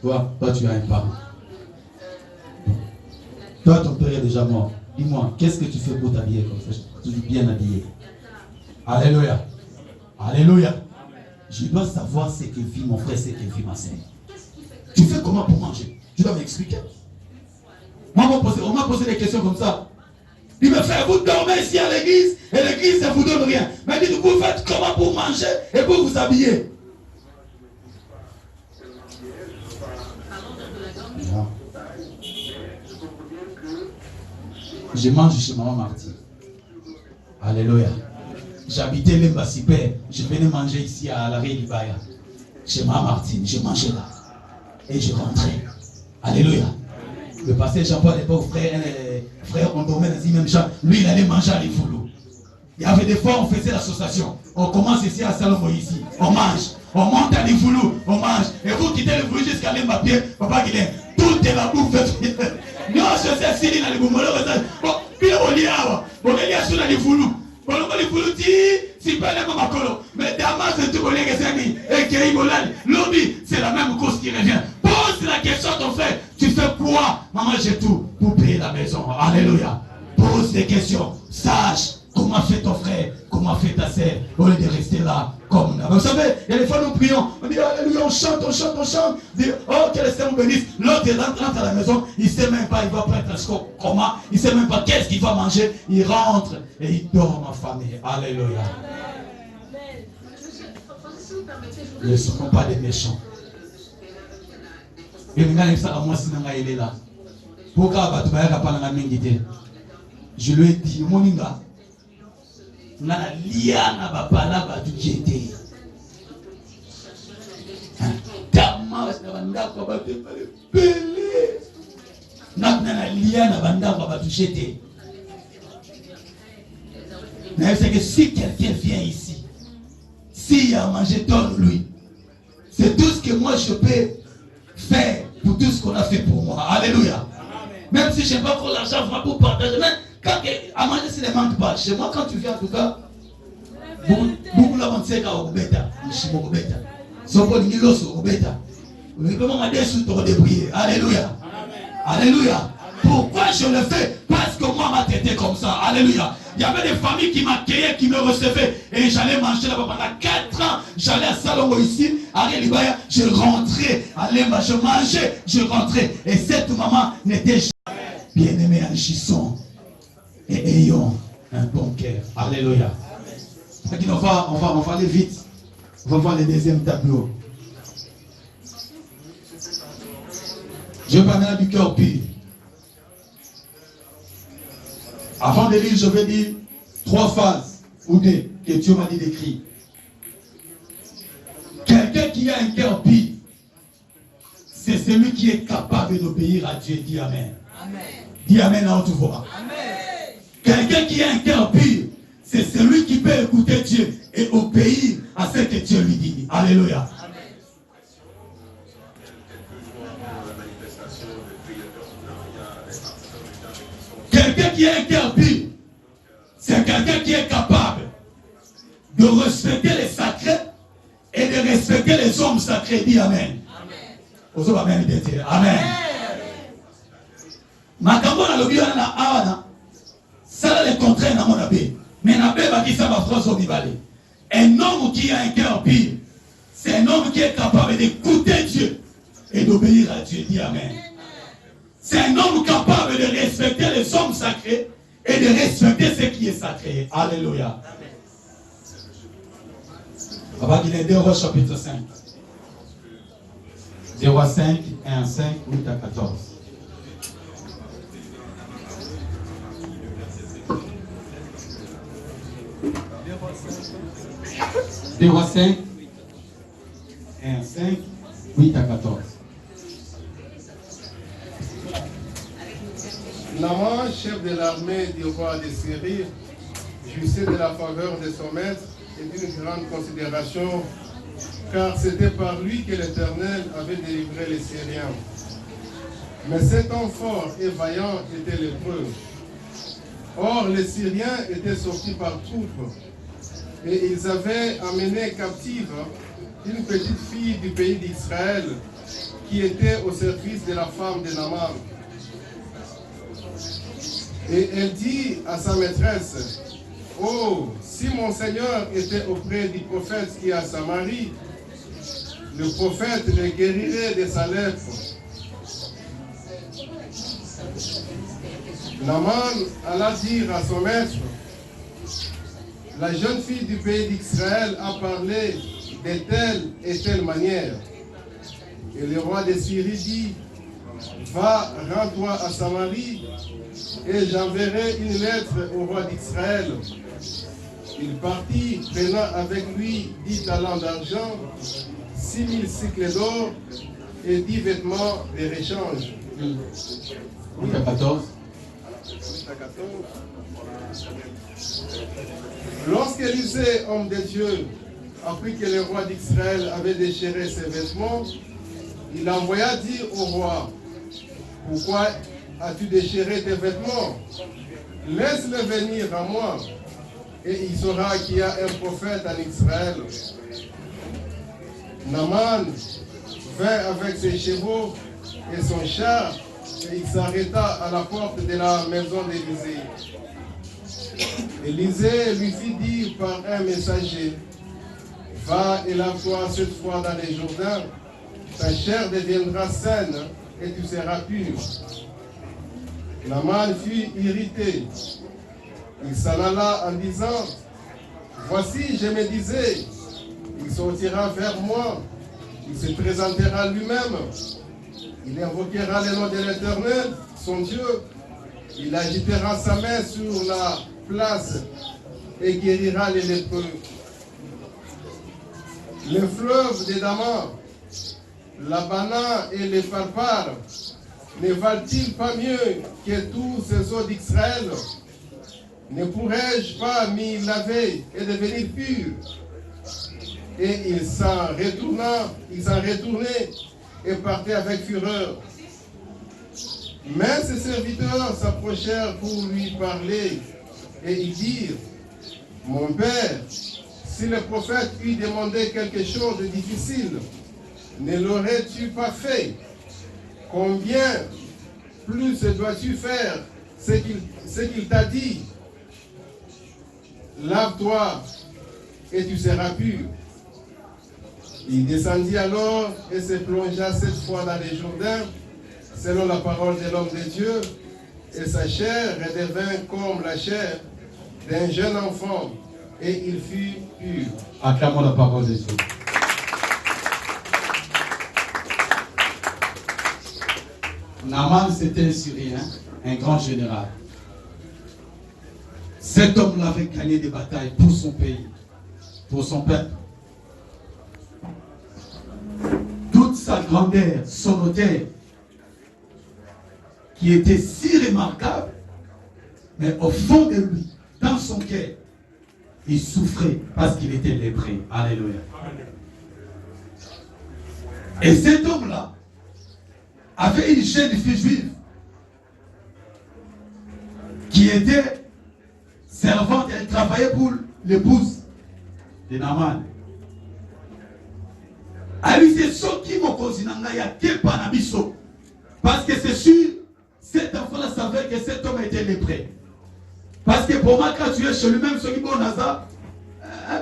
Toi, tu as un parent. Toi, ton père est déjà mort. Dis-moi, qu'est-ce que tu fais pour t'habiller comme ça? Toujours bien habillé. Alléluia. Alléluia. Je dois savoir ce que vit mon frère, ce que vit ma sœur. Tu fais comment pour manger? Tu dois m'expliquer. Moi, on m'a posé des questions comme ça. Il me fait, vous dormez ici à l'église et l'église ne vous donne rien. Mais dites, vous faites comment pour manger et pour vous habiller? Je mange chez maman Marty. Alléluia. J'habitais l'Embasipé. Je venais manger ici à la Libaya. Chez maman Martine. Je mangeais là. Et je rentrais. Alléluia. Le pasteur Jean-Paul n'est pas au frère, on dormait dans le même champ. Lui, il allait manger à l'Ifoulou. Il y avait des fois, on faisait l'association. On commence ici à Salomon ici. On mange. On monte à l'Ifoulou. On mange. Et vous quittez l'Ifoulou jusqu'à l'Embapier. Papa Guilhem. Tout est la bouffe. Non, je sais si il a les boumons. Bon, puis on lit à bon, il y a sur l'Ifoulou. Bon, l'Ifoulou dit, si pas les mamakolo. Mais Damas, c'est tout le monde qui s'est mis. Et qui est lobby, c'est la même cause qui revient. Pose la question à ton frère. Tu fais quoi? Maman, j'ai tout pour payer la maison. Alléluia. Pose des questions. Sache comment fait ton frère, comment fait ta sœur. Au lieu de rester là comme là. Vous savez, il y a des fois nous prions. On dit Alléluia, on chante. On dit, oh, que le Seigneur bénisse. L'autre rentre à la maison. Il ne sait même pas, il va prendre comment. Il ne sait même pas qu'est-ce qu'il va manger. Il rentre et il dort en famille. Alléluia. Ne seront pas des méchants. Et là. Pourquoi je lui ai dit, mon gars, na liana bapala batu jete. Damas na bandako batu pele. Na liana bandako batu jete. Mais c'est que si quelqu'un vient ici, s'il y a à manger, donne-lui. C'est tout ce que moi je peux faire pour tout ce qu'on a fait pour moi. Alléluia. Même si je n'ai pas trop l'argent pour partager. Mais quand à manger, ça ne manque pas. Chez moi, quand tu viens en tout cas, beaucoup la vente c'est au bêta. Alléluia. Alléluia. Pourquoi je le fais? Parce que moi m'a traité comme ça. Alléluia. Il y avait des familles qui m'accueillaient, qui me recevaient. Et j'allais manger là-bas pendant 4 ans. J'allais à Salomon ici, à Relibaya. Je rentrais. Je mangeais, je rentrais. Et cette maman n'était jamais bien-aimée, agissons et ayons un bon cœur. Alléluia. On va aller vite. On va voir le deuxième tableau. Je vais parler du cœur pur. Avant de lire, je vais dire 3 phases ou 2 que Dieu m'a dit d'écrire. Quelqu'un qui a un cœur pur, c'est celui qui est capable d'obéir à Dieu. Dis Amen. Amen. Dis Amen à haute voix. Amen. Quelqu'un qui a un cœur pur, c'est celui qui peut écouter Dieu et obéir à ce que Dieu lui dit. Alléluia. Amen. Quelqu'un qui a un cœur pur, c'est quelqu'un qui est capable de respecter les sacrés et de respecter les hommes sacrés. Dis Amen. Amen. Amen. Makambo na lobi wana na awana ça le contraire na mon abbé. Mais na beba qui ça va phrase au bibale. Un homme qui a un cœur pur, c'est un homme qui est capable d'écouter Dieu et d'obéir à Dieu. Dis Amen. C'est un homme capable de respecter les hommes sacrés et de respecter ce qui est sacré. Alléluia. Papa il est 2 Rois chapitre 5. 0 à 5, 1 à 5, 8 à 14. Des rois 5, 1 à 5, 8 à 14. Naaman, chef de l'armée du roi de Syrie, jouissait de la faveur de son maître et d'une grande considération, car c'était par lui que l'Éternel avait délivré les Syriens. Mais cet homme fort et vaillant était lépreux. Or, les Syriens étaient sortis par troupes, et ils avaient amené captive une petite fille du pays d'Israël, qui était au service de la femme de Naaman. Et elle dit à sa maîtresse, « Oh, si mon Seigneur était auprès du prophète qui est à Samarie, le prophète le guérirait de sa lèpre. » Naaman alla dire à son maître, « La jeune fille du pays d'Israël a parlé de telle et telle manière. » Et le roi de Syrie dit, « Va, rends-toi à Samarie, et j'enverrai une lettre au roi d'Israël. » Il partit, prenant avec lui 10 talents d'argent, 6000 cycles d'or et 10 vêtements de réchange. 8 à 14. Lorsque Élisée, homme de Dieu, apprit que le roi d'Israël avait déchiré ses vêtements, il envoya dire au roi, « Pourquoi as-tu déchiré tes vêtements? Laisse-le venir à moi, et il saura qu'il y a un prophète en Israël. » Naaman vint avec ses chevaux et son char, et il s'arrêta à la porte de la maison d'Élisée. Élisée lui fit dire par un messager, « Va et lave-toi cette fois dans les Jourdains, ta chair deviendra saine et tu seras pur. » Naaman fut irrité. Il s'en alla en disant, « Voici, je me disais, il sortira vers moi, il se présentera lui-même, il invoquera le nom de l'Éternel, son Dieu, il agitera sa main sur la place et guérira les lépreux. Le fleuve de Damas, l'Abana et les Pharpar ne valent-ils pas mieux que tous ces eaux d'Israël? Ne pourrais-je pas m'y laver et devenir pur? » Et ils s'en retournaient et partaient avec fureur. Mais ses serviteurs s'approchèrent pour lui parler et ils dirent, « Mon père, si le prophète eût demandé quelque chose de difficile, ne l'aurais-tu pas fait? Combien plus dois-tu faire ce qu'il t'a dit? Lave-toi et tu seras pur. » Il descendit alors et se plongea 7 fois dans les Jourdains, selon la parole de l'homme de Dieu, et sa chair redevint comme la chair, d'un jeune enfant et il fut pur. Acclamons la parole de Dieu. Naaman, c'était un Syrien, un grand général. Cet homme-là avait gagné des batailles pour son pays, pour son peuple. Toute sa grandeur, son hauteur, qui était si remarquable, mais au fond de lui, dans son cœur, il souffrait parce qu'il était lépré. Alléluia. Et cet homme-là avait une jeune fille juive qui était servante, elle travaillait pour l'épouse de Naaman. Elle lui dit, Soki mokozinanga ya kepa na biso. Parce que c'est sûr, cet enfant-là savait que cet homme était lépré. Parce que pour moi, quand tu es chez lui-même, ce qui est bon, Naza,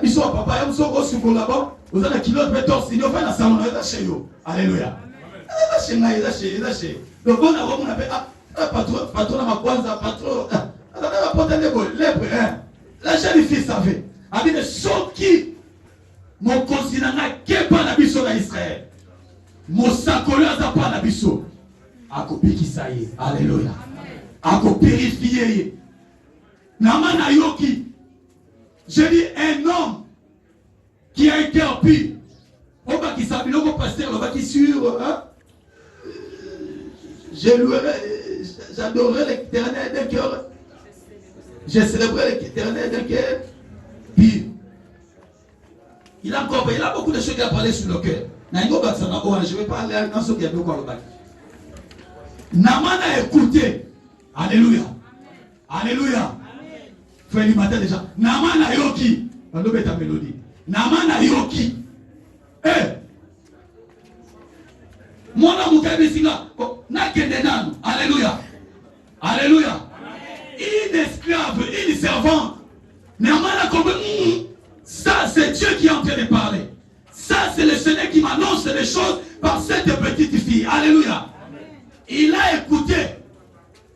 biso papa, il y a un peu là-bas, vous avez un kilo de torse, il y a un salon, il y a chez vous. Alléluia. Il y a chez donc on appelle patron ma kwanza, patron. La jeune fille savait. Elle dit, Soki mon continent kepa na biso na Israël. Mon sakolo azapa na biso. Akopi ki ça y est. Alléluia. Ako purifier. Naaman ayoki. Je dis un homme qui a un cœur pur. Oba ki sabi loko pasteur, oba ki sur j'adorerai l'Éternel d'un cœur. Je célébrerai l'Éternel d'un cœur pur. Il a beaucoup de choses qu'il a parlé sur le cœur. Je ne vais pas aller dans ce qu'il y a de quoi le bac. Naaman a écouté. Alléluia. Alléluia. Fais le matin déjà. Naaman a yoki. Ta mélodie. Naaman a yoki. Mon amour Alléluia. Alléluia. Une esclave, une servante. Naaman a compris. Ça, c'est Dieu qui est en train de parler. Ça, c'est le Seigneur qui m'annonce les choses par cette petite fille. Alléluia. Il a écouté.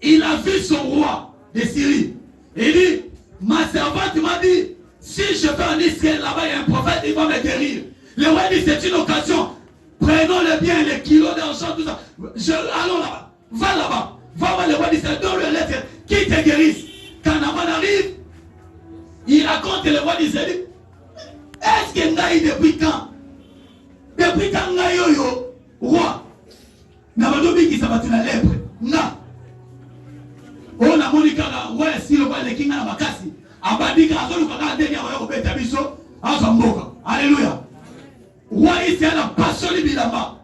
Il a vu son roi de Syrie. Il dit, ma servante m'a dit, si je vais en Israël, là-bas, il y a un prophète, il va me guérir. Le roi dit, c'est une occasion. Prenons le bien, les kilos d'argent, tout ça. Allons là-bas. Va là-bas. Va voir le roi d'Israël. Donne-le lettre. Qui te guérisse. Quand Naaman arrive, il raconte le roi d'Israël. Est-ce que Ngaï depuis quand? Depuis quand Ngaï yo, roi? Nabadobi qui s'abattu la lèpre. Na. On a monika la roi si le roi le king na makasi. Abadika azolu kaka ndenge ya ko beta biso. Azamboka. Alléluia. Roi ici a la passion bilamba.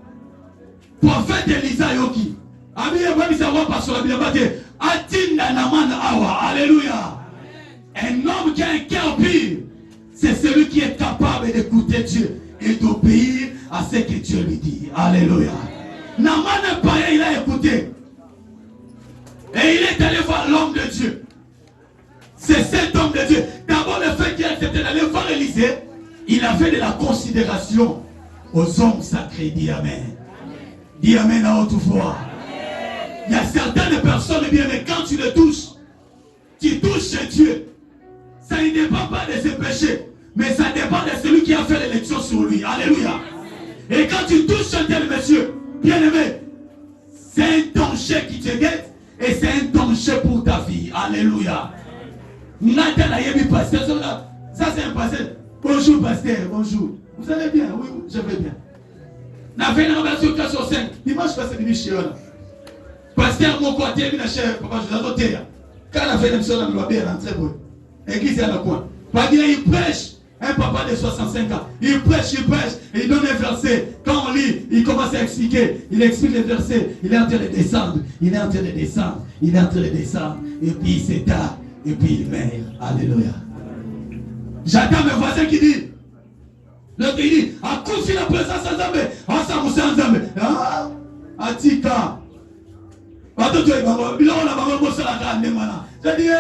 Prophète Elisa yoki. Abi ya bami sa roi passion bilamba te. Atinda Naaman awa. Alléluia. Un homme qui a un cœur pur. C'est celui qui est capable d'écouter Dieu et d'obéir à ce que Dieu lui dit. Alléluia. Naaman n'est pas, il a écouté. Et il est allé voir l'homme de Dieu. C'est cet homme de Dieu. D'abord, le fait qu'il a accepté d'aller voir Élisée, il avait de la considération aux hommes sacrés. Dis Amen. Dis Amen à haute voix. Il y a certaines personnes, bien, mais quand tu les touches, tu touches Dieu. Ça ne dépend pas de ses péchés, mais ça dépend de celui qui a fait l'élection sur lui. Alléluia. Et quand tu touches un tel monsieur, bien aimé, c'est un danger qui te guette et c'est un danger pour ta vie. Alléluia. Ça c'est un pasteur. Bonjour pasteur, bonjour. Vous allez bien? Oui, je vais bien. Na fait une relation classe au 5. Dimanche passé, je suis là. Pasteur, mon côté, papa, je l'ai noté. Quand la fait une émission, on va bien rentrer. Église à la coin. Il prêche. Un papa de 65 ans. Il prêche, et il donne un verset. Quand on lit, il commence à expliquer. Il explique les versets. Il est en train de descendre. Il est en train de descendre. Il est en train de descendre. Et puis il s'éteint. Et puis il meurt. Alléluia. J'attends mes voisins qui disent. L'autre il dit, à cause de la présence de Zambé. Ah, ça vous sent Zambé. Ah, Atika. J'ai dit,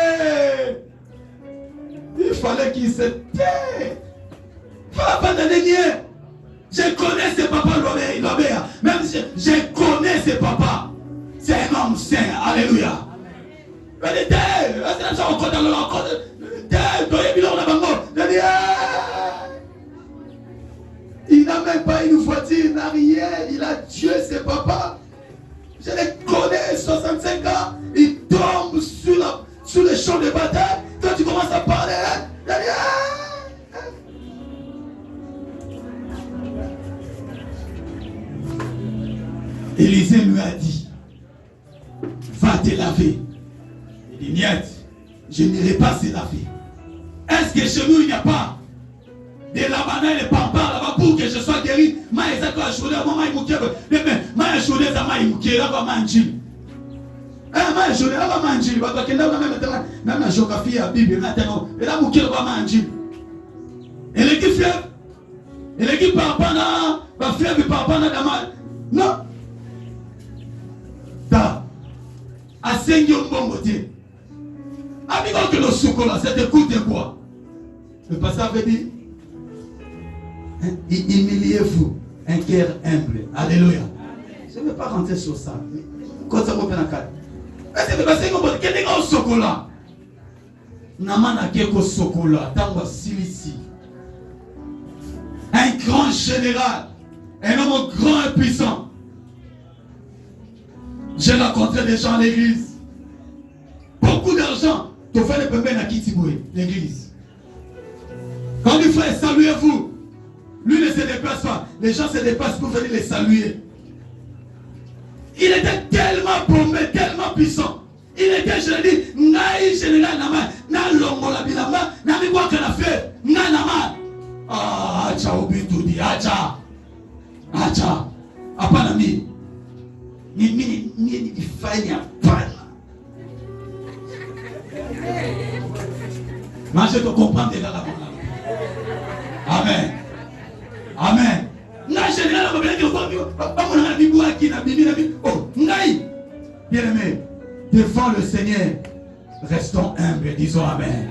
il fallait qu'il se tait. Je connais ce papa, même si je connais ce papa. C'est un homme saint. Alléluia. sorti, il n'a rien, il a tué ses papas. Je les connais, 65 ans, il tombe sur le champ de bataille. Quand tu commences à parler, il a dit, Élisée lui a dit, va te laver. Il dit, niet, je n'irai pas se laver. Est-ce que chez nous il n'y a pas de la banane et pampar là-bas pour que je sois guéri? Maïsa quoi je voulais maman il mouké mais je voulais ça maï mouké là va manger. Mais je voulais là va manger parce que là même la géographie à Bible maintenant et là mouké va manger. Et l'équipe fleuve et l'équipe pampar là va fleuve pampar là dans non. Da à 5 bon côté. Amigo que le chocolat c'est écoute quoi? Le pasteur avait dit humiliez-vous, un cœur humble. Alléluia. Je ne vais pas rentrer sur ça. Quand ça va bien à quatre. Est-ce que le pasteur m'a dit qu'il y a un chocolat? Namana keko chocolat. Tango silisi. Un grand général. Un homme grand et puissant. J'ai rencontré des gens à l'église. Beaucoup d'argent. Tu fais le bébé à Kitiboué, l'église. Quand il fait saluez-vous, lui ne se déplace pas. Les gens se déplacent pour venir les saluer. Il était tellement bombé, tellement puissant. Il était, je l'ai dit, Naï général Nama, Na Longola Bilama, Nami Wakana fait, Na Nama. Ah, Acha Obitoudi, Acha. Acha. Apanami. Ni faille à pan. Mais je te comprends déjà la bonne. Amen. Amen. Bien aimé, devant le Seigneur, restons humbles, disons Amen.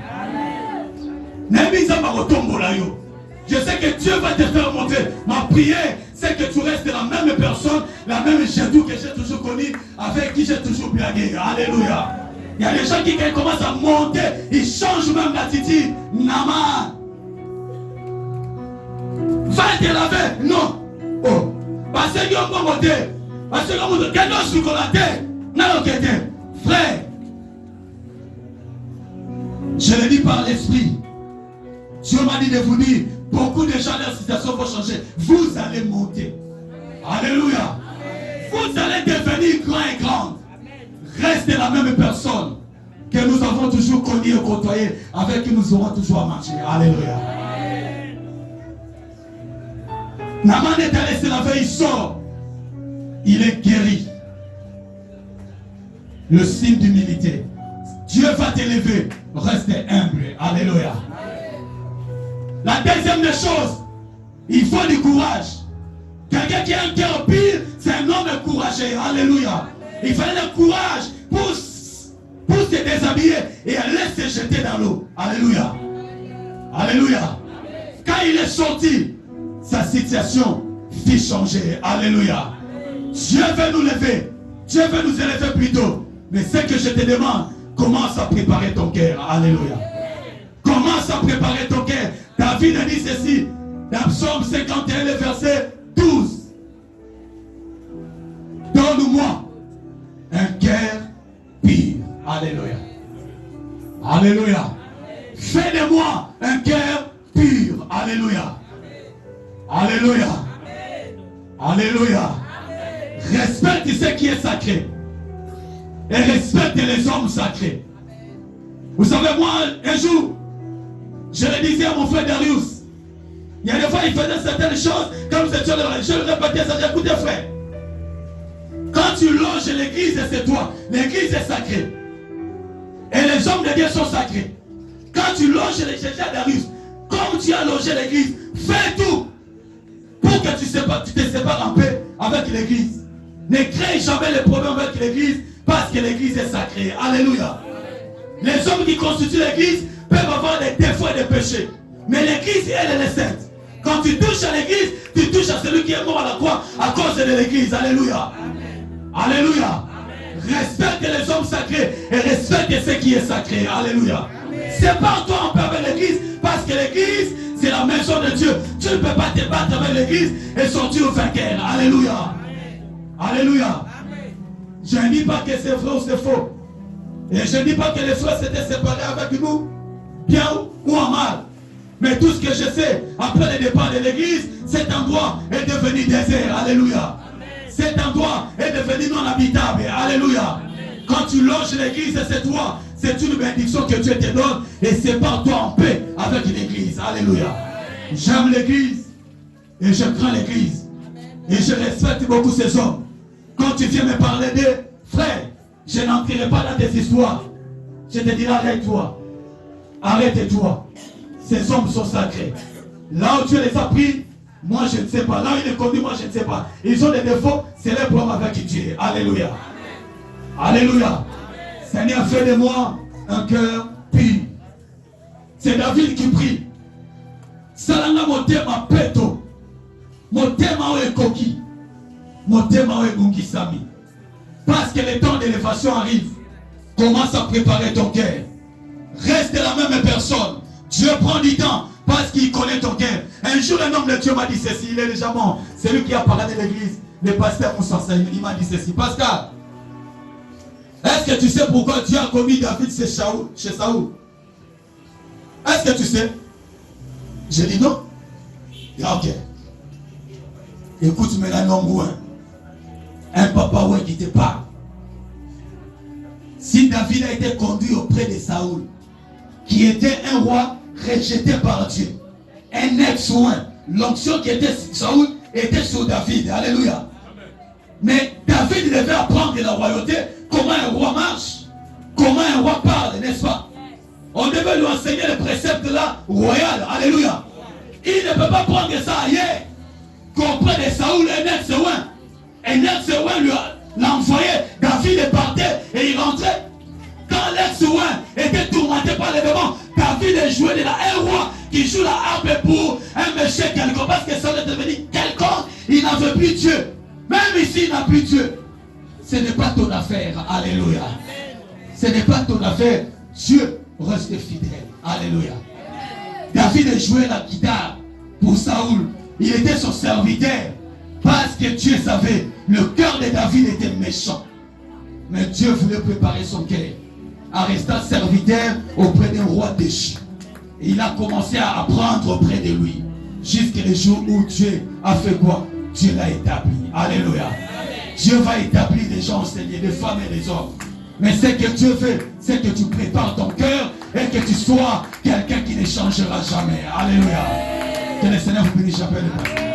Je sais que Dieu va te faire monter. Ma prière, c'est que tu restes la même personne, la même Jésus que j'ai toujours connu, avec qui j'ai toujours blagué. Alléluia. Il y a des gens qui, quand ils commencent à monter, ils changent même l'attitude. Nama. Va te laver. Non. Oh. Parce que vous avez monté. Parce que vous avez chocolat. Non, frère. Je le dis par l'esprit. Dieu m'a dit de vous dire, beaucoup de gens, leur situation vont changer. Vous allez monter. Alléluia. Vous allez devenir grand et grande. Restez la même personne que nous avons toujours connu et côtoyé, avec qui nous aurons toujours à marcher. Alléluia. Naman est allé se laver, il sort. Il est guéri. Le signe d'humilité. Dieu va t'élever. Restez humble. Alléluia. La deuxième des choses, il faut du courage. Quelqu'un qui a un cœur pire, c'est un homme courageux. Alléluia. Il fallait le courage pour se déshabiller et aller se jeter dans l'eau. Alléluia. Alléluia. Quand il est sorti, sa situation fit changer. Alléluia. Dieu veut nous lever. Dieu veut nous élever plutôt. Mais ce que je te demande, commence à préparer ton cœur. Alléluia. Commence à préparer ton cœur. David a dit ceci dans Psaume 51, le verset 12. Donne-moi un cœur pur. Alléluia. Alléluia. Fais de moi un cœur pur. Alléluia. Alléluia. Alléluia. Respecte ce qui est sacré. Et respecte les hommes sacrés. Vous savez, moi, un jour, je le disais à mon frère Darius. Il y a des fois, il faisait certaines choses. Quand nous étions là, je le répétais, ça dit, écoutez frère. Quand tu loges l'église, c'est toi. L'église est sacrée. Et les hommes de Dieu sont sacrés. Quand tu loges l'église, Darius, comme tu as logé l'église, fais tout pour que tu te sépares en paix avec l'église. Ne crée jamais les problèmes avec l'église parce que l'église est sacrée. Alléluia. Les hommes qui constituent l'église peuvent avoir des défauts et des péchés. Mais l'église, elle est sainte. Quand tu touches à l'église, tu touches à celui qui est mort à la croix à cause de l'église. Alléluia. Alléluia. Respecte les hommes sacrés et respecte ce qui est sacré. Alléluia. Sépare-toi en paix avec l'église parce que l'église, c'est la maison de Dieu. Tu ne peux pas te battre avec l'église et sortir au vainqueur. Alléluia. Alléluia. Je ne dis pas que c'est vrai ou c'est faux. Et je ne dis pas que les frères s'étaient séparés avec nous, bien ou en mal. Mais tout ce que je sais, après le départ de l'église, cet endroit est devenu désert. Alléluia. Cet endroit est devenu non habitable. Alléluia. Quand tu loges l'église, c'est toi. C'est une bénédiction que Dieu te donne. Et sépare-toi en paix avec l'église. Alléluia. J'aime l'église. Et je crains l'église. Et je respecte beaucoup ces hommes. Quand tu viens me parler d'eux, frère, je n'entrerai pas dans tes histoires. Je te dirai, arrête-toi. Arrête-toi. Ces hommes sont sacrés. Là où Dieu les a pris, moi je ne sais pas. Là où il les conduit, moi je ne sais pas. Ils ont des défauts, c'est leur problème avec Dieu. Alléluia. Alléluia. Seigneur, fais de moi un cœur pur. C'est David qui prie. Salanga motema peto. Motema est coquille. Motema est gungisami. Parce que le temps d'élévation arrive. Commence à préparer ton cœur. Reste la même personne. Dieu prend du temps parce qu'il connaît ton cœur. Un jour, un homme de Dieu m'a dit ceci. Il est déjà mort. C'est lui qui a parlé de l'église. Le pasteur Moussa, il m'a dit ceci. Pascal, est-ce que tu sais pourquoi Dieu a commis David chez Saoul? Est-ce que tu sais? J'ai dit non. Il a ok. Écoute maintenant, non, un papa ouais, qui te parle. Si David a été conduit auprès de Saoul, qui était un roi rejeté par Dieu, un ex-soin, l'onction qui était Saoul était sur David. Alléluia. Mais David devait apprendre de la royauté comment un roi marche, comment un roi parle, n'est-ce pas? On devait lui enseigner les préceptes là, royal. Alléluia. Il ne peut pas prendre ça ailleurs qu'auprès de Saoul, un ex-soin. Un ex-soin l'a envoyé. David partait et il rentrait. Quand l'ex-soin était tourmenté par les démons, David est joué de un roi qui joue la harpe pour un monsieur quelconque. Parce que ça est devenu quelconque, il n'en veut plus Dieu. Même ici, il n'a plus Dieu. Ce n'est pas ton affaire. Alléluia. Ce n'est pas ton affaire. Dieu reste fidèle. Alléluia. David jouait la guitare pour Saoul. Il était son serviteur. Parce que Dieu savait, le cœur de David était méchant. Mais Dieu voulait préparer son cœur en restant serviteur auprès d'un roi déchu. Et il a commencé à apprendre auprès de lui. Jusqu'au jour où Dieu a fait quoi? Dieu l'a établi. Alléluia. Dieu va établir des gens enseignés, des femmes et des hommes. Mais ce que Dieu veut, c'est que tu prépares ton cœur et que tu sois quelqu'un qui ne changera jamais. Alléluia. Que le Seigneur vous bénisse, j'appelle le Père.